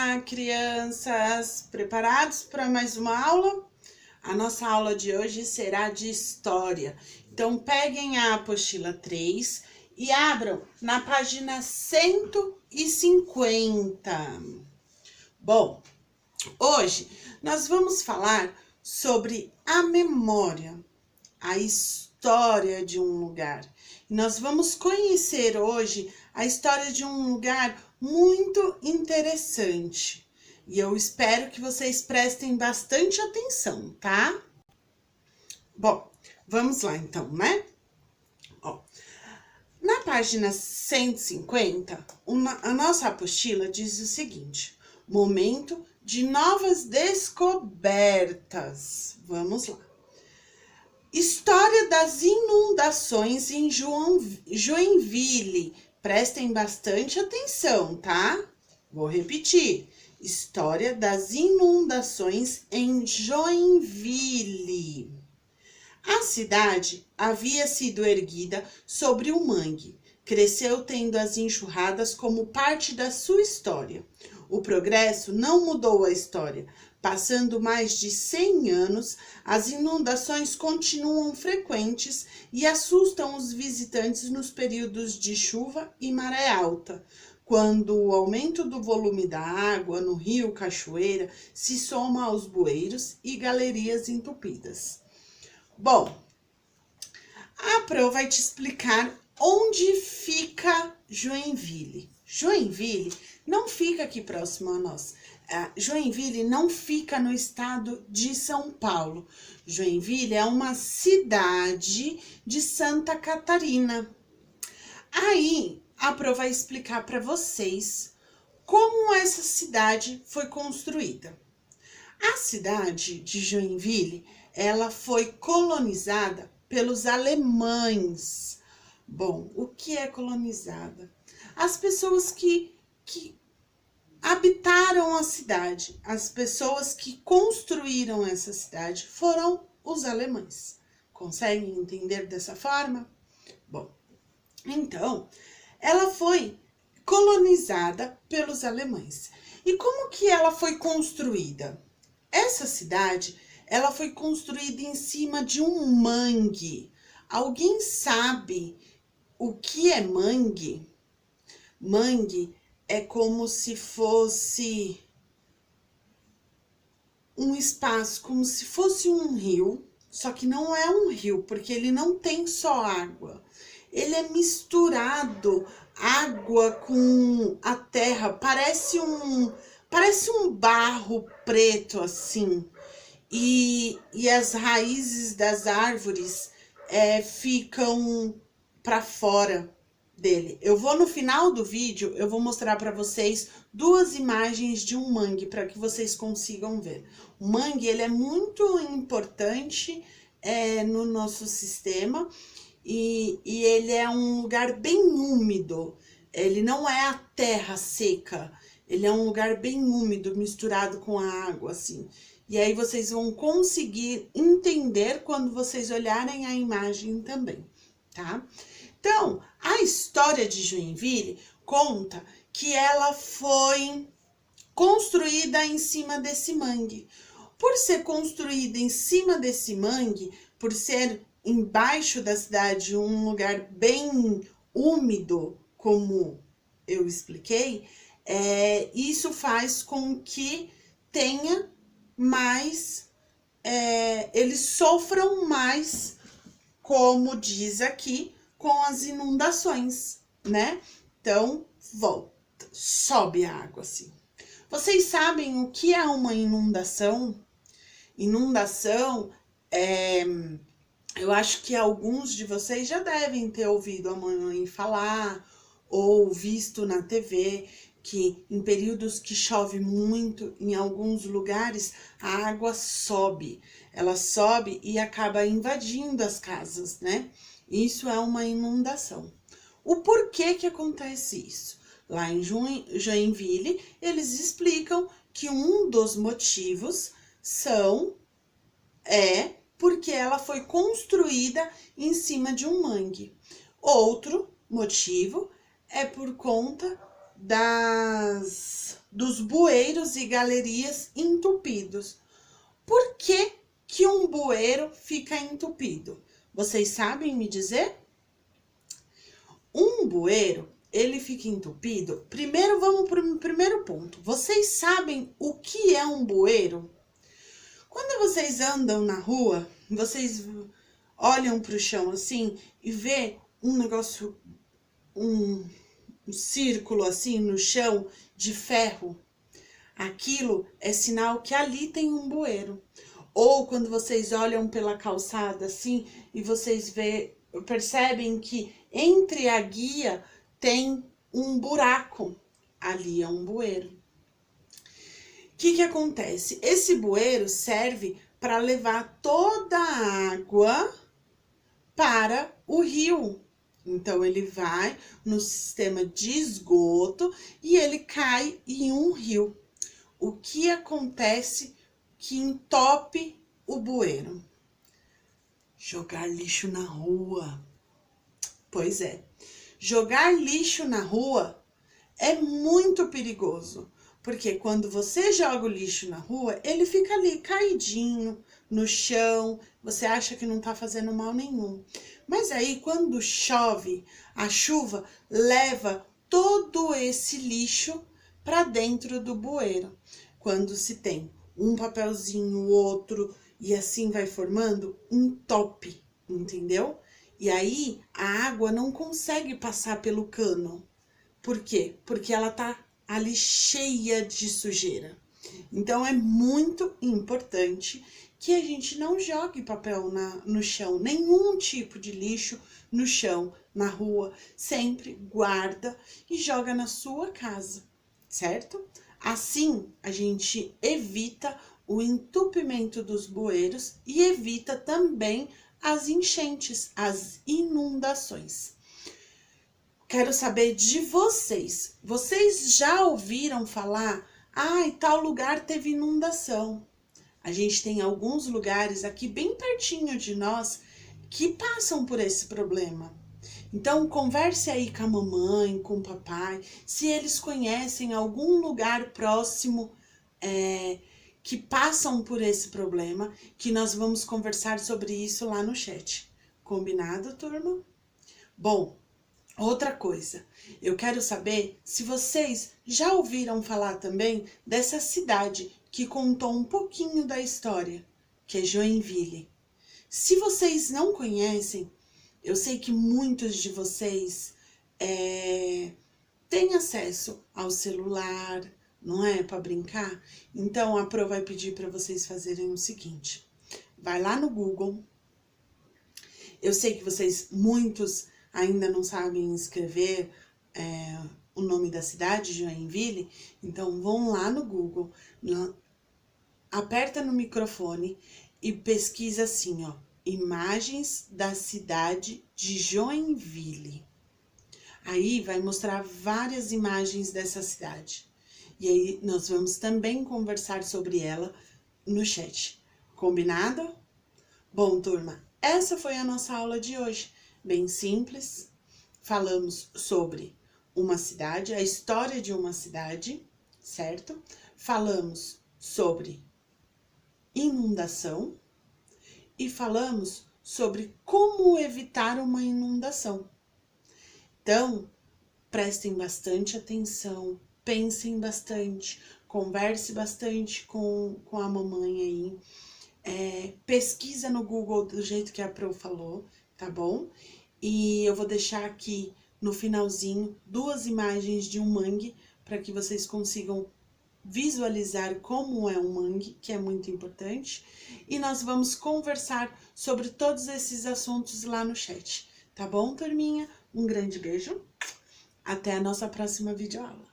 Olá, crianças! Preparados para mais uma aula? A nossa aula de hoje será de história. Então, peguem a apostila 3 e abram na página 150. Bom, hoje nós vamos falar sobre a memória, a história de um lugar. Nós vamos conhecer hoje a história de um lugar muito interessante. E eu espero que vocês prestem bastante atenção, tá? Bom, vamos lá então, né? Ó, na página 150, a nossa apostila diz o seguinte: momento de novas descobertas. Vamos lá. História das inundações em Joinville. Prestem bastante atenção, tá? Vou repetir. História das inundações em Joinville. A cidade havia sido erguida sobre o mangue. Cresceu tendo as enxurradas como parte da sua história. O progresso não mudou a história. Passando mais de 100 anos, as inundações continuam frequentes e assustam os visitantes nos períodos de chuva e maré alta, quando o aumento do volume da água no rio Cachoeira se soma aos bueiros e galerias entupidas. Bom, a Pro vai te explicar onde fica Joinville. Joinville não fica aqui próximo a nós. Joinville não fica no estado de São Paulo. Joinville é uma cidade de Santa Catarina. Aí, a Pro vai explicar para vocês como essa cidade foi construída. A cidade de Joinville, ela foi colonizada pelos alemães. Bom, o que é colonizada? As pessoas que habitaram a cidade, as pessoas que construíram essa cidade foram os alemães. Conseguem entender dessa forma? Bom, então, ela foi colonizada pelos alemães. E como que ela foi construída? Essa cidade, ela foi construída em cima de um mangue. Alguém sabe o que é mangue? Mangue é como se fosse um espaço, como se fosse um rio, só que não é um rio, porque ele não tem só água. Ele é misturado água com a terra, parece um barro preto assim. E as raízes das árvores ficam para fora dele. Eu vou no final do vídeo, eu vou mostrar para vocês duas imagens de um mangue para que vocês consigam ver. O mangue, ele é muito importante no nosso sistema e ele é um lugar bem úmido. Ele não é a terra seca, ele é um lugar bem úmido, misturado com a água, assim. E aí vocês vão conseguir entender quando vocês olharem a imagem também, tá? Então, a história de Joinville conta que ela foi construída em cima desse mangue. Por ser construída em cima desse mangue, por ser embaixo da cidade, um lugar bem úmido, como eu expliquei, isso faz com que tenha mais, eles sofram mais, como diz aqui, com as inundações, né? Então, volta, sobe a água assim. Vocês sabem o que é uma inundação? Inundação eu acho que alguns de vocês já devem ter ouvido a mãe falar ou visto na TV que em períodos que chove muito, em alguns lugares, a água sobe. Ela sobe e acaba invadindo as casas, né? Isso é uma inundação. O porquê que acontece isso? Lá em Joinville, eles explicam que um dos motivos porque ela foi construída em cima de um mangue. Outro motivo é por conta dos bueiros e galerias entupidos. Por que que um bueiro fica entupido? Vocês sabem me dizer? Um bueiro, ele fica entupido. Primeiro, vamos para o primeiro ponto. Vocês sabem o que é um bueiro? Quando vocês andam na rua, vocês olham para o chão assim e vê um negócio, um círculo assim no chão de ferro. Aquilo é sinal que ali tem um bueiro. Ou quando vocês olham pela calçada assim e vocês percebem que entre a guia tem um buraco, ali é um bueiro. O que acontece? Esse bueiro serve para levar toda a água para o rio. Então, ele vai no sistema de esgoto e ele cai em um rio. O que acontece que entope o bueiro? Jogar lixo na rua. Pois é, jogar lixo na rua é muito perigoso. Porque quando você joga o lixo na rua, ele fica ali caidinho no chão, você acha que não tá fazendo mal nenhum. Mas aí, quando chove, a chuva leva todo esse lixo para dentro do bueiro. Quando se tem um papelzinho, outro, e assim vai formando, entope, entendeu? E aí, a água não consegue passar pelo cano. Por quê? Porque ela tá ali cheia de sujeira. Então, é muito importante que a gente não jogue papel no chão, nenhum tipo de lixo no chão, na rua. Sempre guarda e joga na sua casa, certo? Assim, a gente evita o entupimento dos bueiros e evita também as enchentes, as inundações. Quero saber de vocês. Vocês já ouviram falar? Em tal lugar teve inundação. A gente tem alguns lugares aqui bem pertinho de nós que passam por esse problema. Então, converse aí com a mamãe, com o papai, se eles conhecem algum lugar próximo que passam por esse problema, que nós vamos conversar sobre isso lá no chat. Combinado, turma? Bom, outra coisa, eu quero saber se vocês já ouviram falar também dessa cidade que contou um pouquinho da história, que é Joinville. Se vocês não conhecem, eu sei que muitos de vocês têm acesso ao celular, não é? Para brincar. Então, a Pro vai pedir para vocês fazerem o seguinte. Vai lá no Google. Eu sei que vocês, muitos, ainda não sabem escrever o nome da cidade, Joinville. Então, vão lá no Google, aperta no microfone e pesquisa assim, ó. Imagens da cidade de Joinville. Aí vai mostrar várias imagens dessa cidade. E aí nós vamos também conversar sobre ela no chat. Combinado? Bom, turma, essa foi a nossa aula de hoje. Bem simples. Falamos sobre uma cidade, a história de uma cidade, certo? Falamos sobre inundação. E falamos sobre como evitar uma inundação. Então, prestem bastante atenção, pensem bastante, converse bastante com a mamãe aí. Pesquisa no Google do jeito que a Pro falou, tá bom? E eu vou deixar aqui no finalzinho 2 imagens de um mangue para que vocês consigam visualizar como é um mangue, que é muito importante, e nós vamos conversar sobre todos esses assuntos lá no chat, tá bom, turminha? Um grande beijo, até a nossa próxima videoaula.